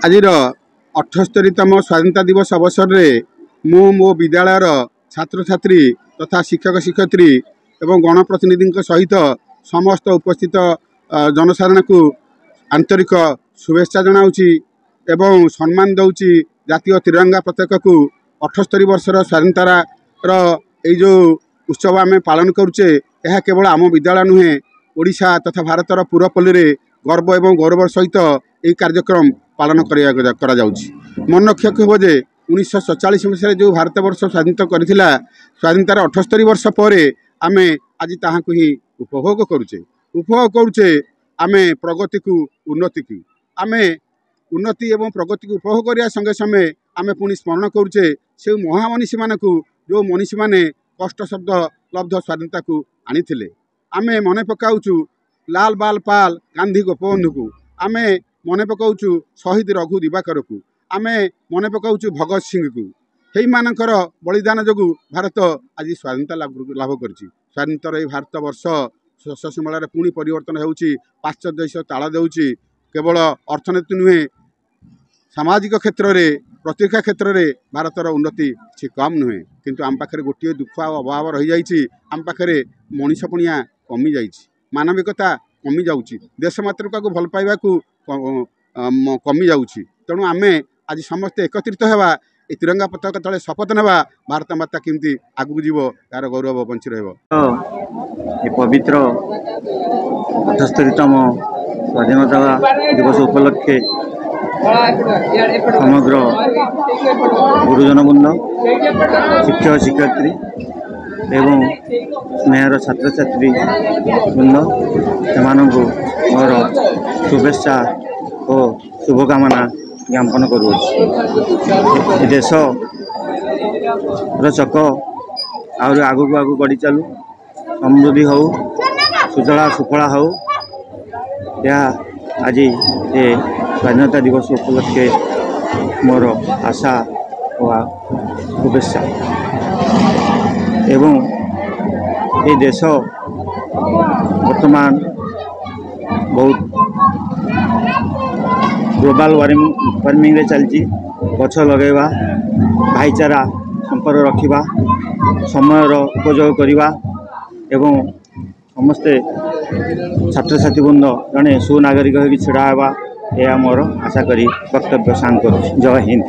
आज 78तम स्वाधीनता दिवस अवसर में मो विद्यालयर छात्र छात्री तथा शिक्षक शिक्षयित्री एवं गणप्रतिनिधि सहित समस्त उपस्थित जनसाधारण को आंतरिक शुभेच्छा जनाऊँगी एवं सम्मान दूची जातीय तिरंगा पताका को 78 वर्षर स्वाधीनतार जो उत्सव आम पालन करुचे यह केवल आम विद्यालय नुहे ओडिशा तथा भारतर पूरपल्ली में गर्व एवं गौरव सहित यह कार्यक्रम पालन करा जाउछि। मन रखिया हो जे 1947 मसीह जो भारत वर्ष स्वाधीनता करथिला स्वाधीनतार 78 वर्ष पर आम आज ताहाकु ही उपभोग करुचे आम प्रगति को उन्नति की आम उन्नति एवं प्रगति को उपभोग करने संगे संगे आम पुणी स्मरण करुचे से महामनीषी मान जो मनीषी माने कष्ट शब्द लब्ध स्वाधीनता को आनी आम मन पकाउचु लाल बाल पाल गांधी गोपबंधु को आम मन पकाउचु शहीद रघु दिवाकर को आम मन पकाउचु भगत सिंह को हे मानकर बलिदान जोगु भारत आज स्वाधीनता लाभ करिछि। स्वाधीनतार ये भारत वर्ष शशमलार पुणी परिवर्तन होउछि पाश्चात्य देश ताल देउछि केवल अर्थनीति नुहे सामाजिक क्षेत्र में प्रतिरक्षा क्षेत्र में भारतर उन्नति से कम नुहे किंतु आम पाखे गोटे दुख अभाव रही जाइछि आम पाखे मनीषपणिया कमी जाइछि मानविकता कमी जाउछि देश मातृका को भल पाइबा को कमी जाउछि तेणु आमे आज समस्ते एकत्रित हेबा ए तिरंगा पताका तले शपथ नेबा भारत माता केमती आगु जीव यार गौरव बंची रहबो। ये पवित्र 78तम स्वाधीनता दिवस उपलक्षे समग्र गुरुजन वृंद शिक्षक शिक्षयित्री एवं स्नेहर छात्र छात्री वृंद से मोर शुभेच्छा और शुभकामना ज्ञापन करुँच। देश चक आगू आगू बढ़ी चलू समृद्धि हो सुजला सुफला हो यह आज ये स्वाधीनता दिवस उपलक्षे मोर आशा और शुभेच्छा एवं ये देश वर्तमान बहुत ग्लोबल वार्मिंग रे चलती गछ लगेवा भाईचारा संपर्क रखिबा समयर उपयोग करवा एवं समस्ते छात्र छात्री वृंद जड़े सुनागरिक हो छड़ा यह मोर आशा करी वक्तव्य सांग करुँ। जय हिंद।